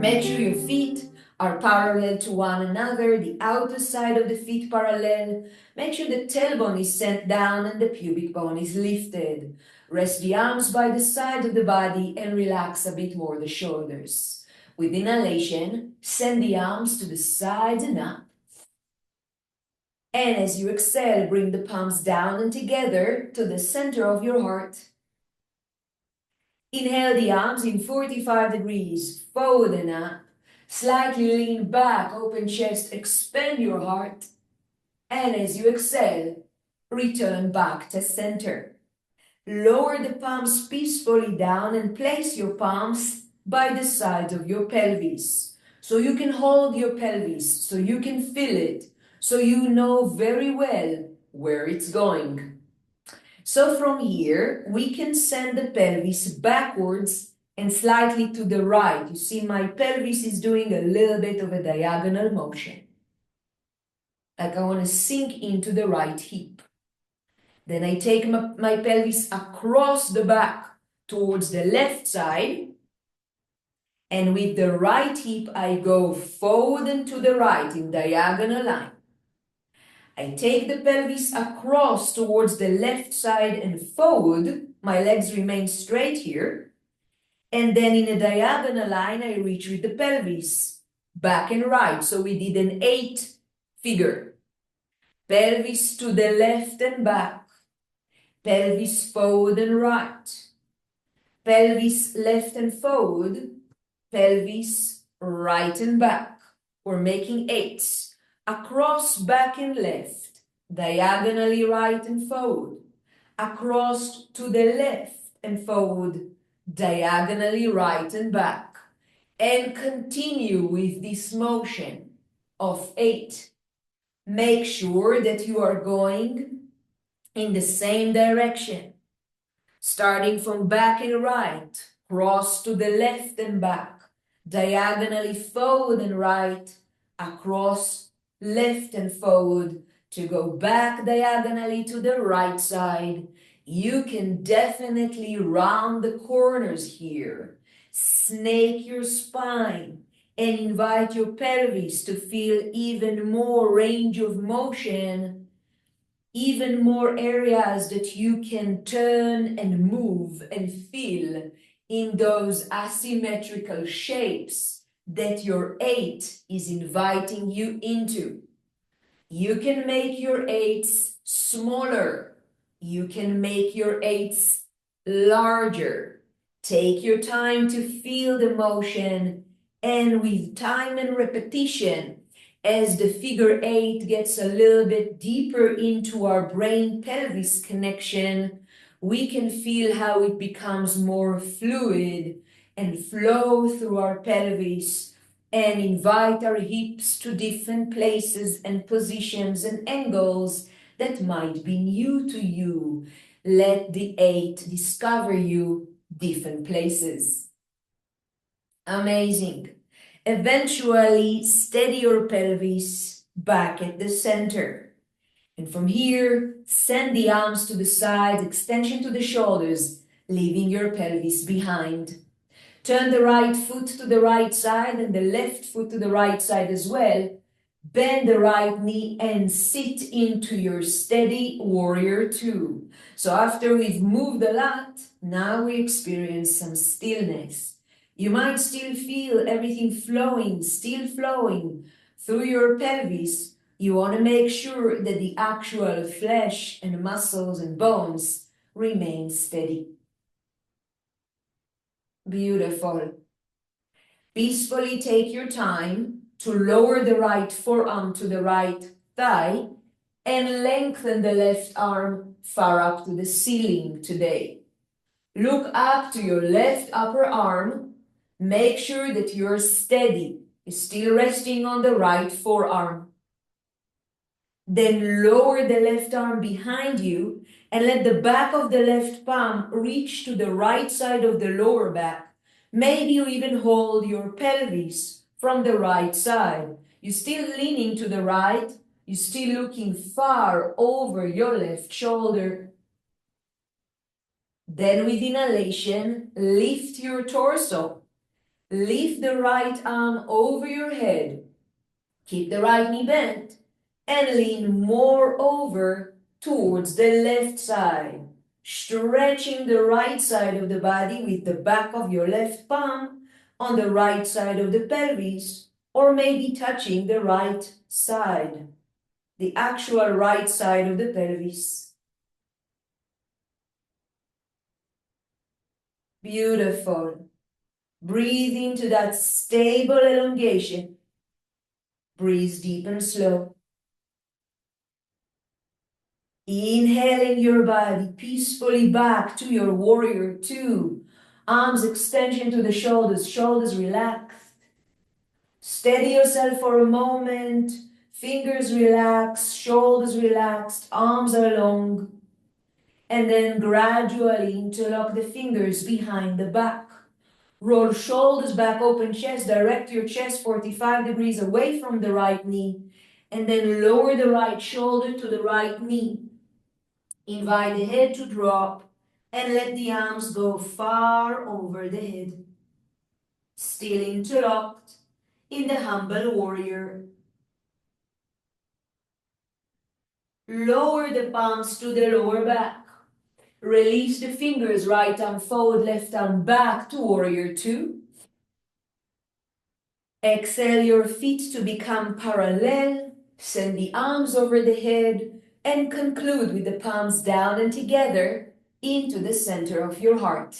Make sure your feet are parallel to one another, the outer side of the feet parallel. Make sure the tailbone is sent down and the pubic bone is lifted. Rest the arms by the side of the body and relax a bit more the shoulders. With inhalation, send the arms to the sides and up. And as you exhale, bring the palms down and together to the center of your heart. Inhale the arms in 45 degrees, forward and up. Slightly lean back, open chest, expand your heart. And as you exhale, return back to center. Lower the palms peacefully down and place your palms by the side of your pelvis. So you can hold your pelvis, so you can feel it, so you know very well where it's going. So from here, we can send the pelvis backwards and slightly to the right. You see my pelvis is doing a little bit of a diagonal motion. Like I want to sink into the right hip. Then I take my pelvis across the back towards the left side. And with the right hip, I go forward and to the right in diagonal line. I take the pelvis across towards the left side and forward. My legs remain straight here. And then in a diagonal line, I reach with the pelvis back and right. So we did an 8 figure. Pelvis to the left and back. Pelvis forward and right. Pelvis left and forward. Pelvis right and back. We're making 8s. Across, back and left, diagonally right and forward, across to the left and forward, diagonally right and back, and continue with this motion of 8. Make sure that you are going in the same direction, starting from back and right, cross to the left and back, diagonally forward and right, across left and forward, to go back diagonally to the right side. You can definitely round the corners here. Snake your spine and invite your pelvis to feel even more range of motion, even more areas that you can turn and move and feel in those asymmetrical shapes that your 8 is inviting you into. You can make your 8s smaller. You can make your 8s larger. Take your time to feel the motion, and with time and repetition, as the figure 8 gets a little bit deeper into our brain-pelvis connection, we can feel how it becomes more fluid and flow through our pelvis and invite our hips to different places and positions and angles that might be new to you. Let the 8 discover you different places. Amazing. Eventually, steady your pelvis back at the center. And from here, send the arms to the sides, extension to the shoulders, leaving your pelvis behind. Turn the right foot to the right side and the left foot to the right side as well. Bend the right knee and sit into your steady warrior 2. So after we've moved a lot, now we experience some stillness. You might still feel everything flowing, still flowing through your pelvis. You want to make sure that the actual flesh and muscles and bones remain steady. Beautiful. Peacefully take your time to lower the right forearm to the right thigh and lengthen the left arm far up to the ceiling today. Look up to your left upper arm. Make sure that you're steady. You're still resting on the right forearm. Then lower the left arm behind you and let the back of the left palm reach to the right side of the lower back. Maybe you even hold your pelvis from the right side. You're still leaning to the right. You're still looking far over your left shoulder. Then with inhalation, lift your torso. Lift the right arm over your head. Keep the right knee bent and lean more over towards the left side, stretching the right side of the body with the back of your left palm on the right side of the pelvis, or maybe touching the right side, the actual right side of the pelvis. Beautiful. Breathe into that stable elongation. Breathe deep and slow. Inhaling your body peacefully back to your warrior two. Arms extension to the shoulders, shoulders relaxed. Steady yourself for a moment. Fingers relaxed, shoulders relaxed, arms are long. And then gradually interlock the fingers behind the back. Roll shoulders back, open chest, direct your chest 45 degrees away from the right knee. And then lower the right shoulder to the right knee. Invite the head to drop and let the arms go far over the head. Still interlocked in the humble warrior. Lower the palms to the lower back. Release the fingers, right arm forward, left arm back to warrior two. Exhale your feet to become parallel. Send the arms over the head and conclude with the palms down and together into the center of your heart.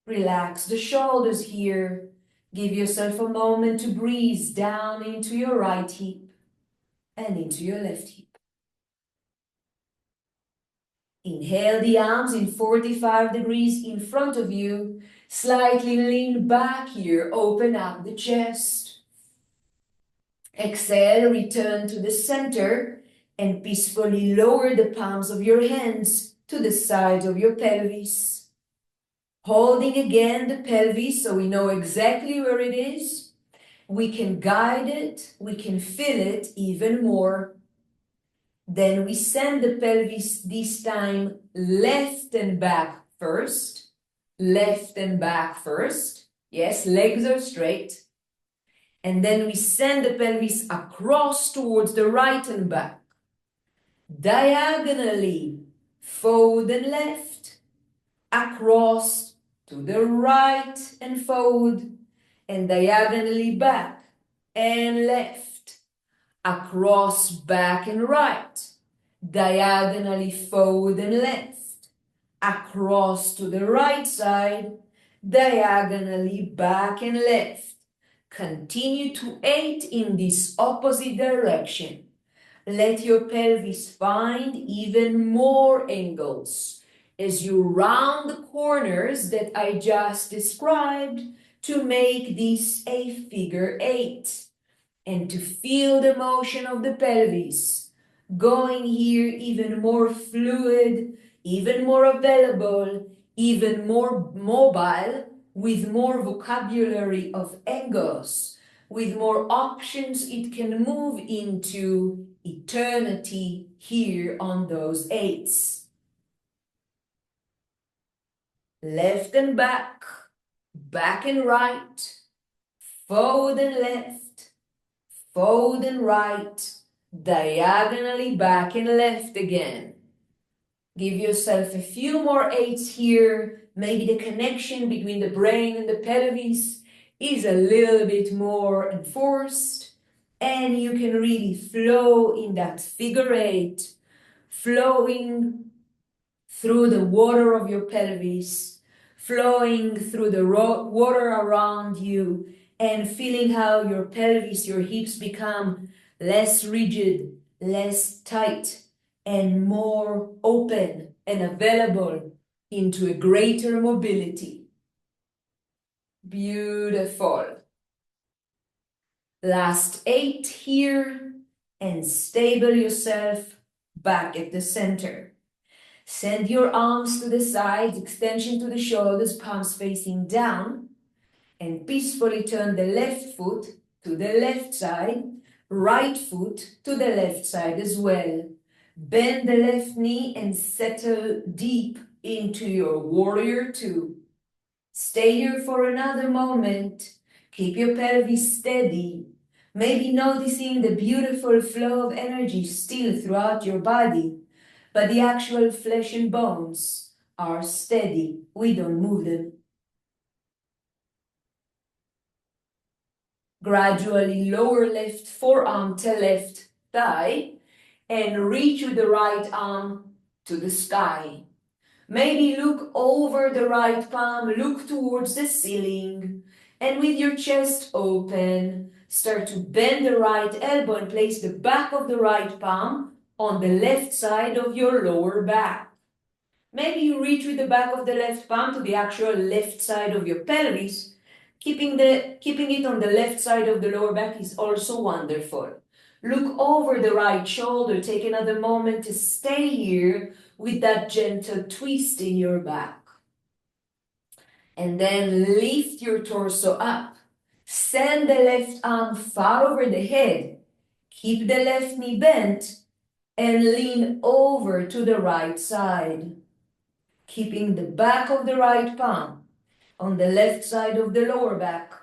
Relax the shoulders here. Give yourself a moment to breathe down into your right hip and into your left hip. Inhale the arms in 45 degrees in front of you. Slightly lean back here, open up the chest. Exhale, return to the center and peacefully lower the palms of your hands to the sides of your pelvis. Holding again the pelvis so we know exactly where it is. We can guide it, we can feel it even more. Then we send the pelvis this time left and back first. Left and back first. Yes, legs are straight. And then we send the pelvis across towards the right and back. Diagonally, forward and left. Across to the right and forward. And diagonally back and left. Across, back and right. Diagonally forward and left. Across to the right side. Diagonally back and left. Continue to 8 in this opposite direction. Let your pelvis find even more angles as you round the corners that I just described to make this a figure 8. And to feel the motion of the pelvis going here even more fluid, even more available, even more mobile, with more vocabulary of angles, with more options it can move into eternity here on those 8s. Left and back, back and right, forward and left, forward and right, diagonally back and left again. Give yourself a few more 8s here. Maybe the connection between the brain and the pelvis is a little bit more enforced. And you can really flow in that figure 8, flowing through the water of your pelvis, flowing through the water around you, and feeling how your pelvis, your hips become less rigid, less tight, and more open and available into a greater mobility. Beautiful. Last 8 here, and stable yourself back at the center. Send your arms to the sides, extension to the shoulders, palms facing down, and peacefully turn the left foot to the left side, right foot to the left side as well. Bend the left knee and settle deep into your warrior two. Stay here for another moment. Keep your pelvis steady. Maybe noticing the beautiful flow of energy still throughout your body, but the actual flesh and bones are steady. We don't move them. Gradually lower left forearm to left thigh and reach with the right arm to the sky. Maybe look over the right palm, look towards the ceiling, and with your chest open, start to bend the right elbow and place the back of the right palm on the left side of your lower back. Maybe you reach with the back of the left palm to the actual left side of your pelvis. Keeping it on the left side of the lower back is also wonderful. Look over the right shoulder. Take another moment to stay here with that gentle twist in your back. And then lift your torso up. Send the left arm far over the head. Keep the left knee bent and lean over to the right side. Keeping the back of the right palm on the left side of the lower back,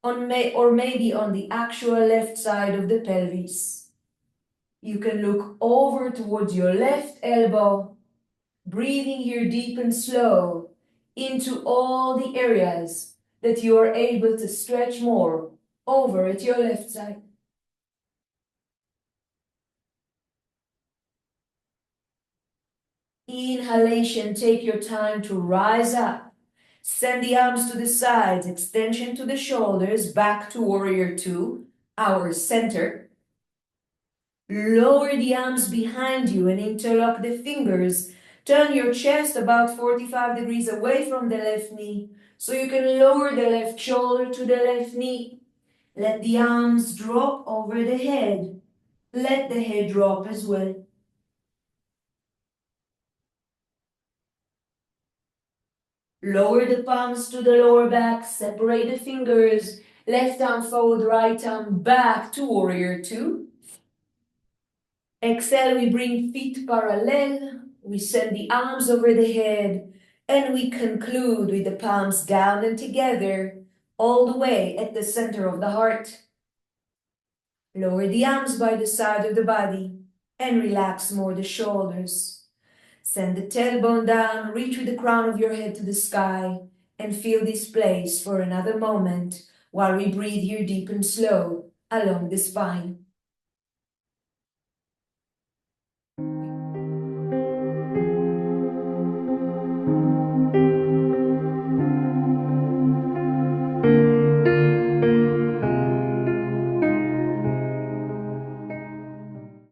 or maybe on the actual left side of the pelvis. You can look over towards your left elbow, breathing here deep and slow into all the areas that you are able to stretch more over at your left side. Inhalation, take your time to rise up. Send the arms to the sides, extension to the shoulders, back to warrior two, our center. Lower the arms behind you and interlock the fingers. Turn your chest about 45 degrees away from the left knee so you can lower the left shoulder to the left knee. Let the arms drop over the head. Let the head drop as well. Lower the palms to the lower back, separate the fingers, left arm forward, right arm back to warrior two. Exhale, we bring feet parallel, we send the arms over the head, and we conclude with the palms down and together, all the way at the center of the heart. Lower the arms by the side of the body, and relax more the shoulders. Send the tailbone down, reach with the crown of your head to the sky, and feel this place for another moment while we breathe here deep and slow along the spine.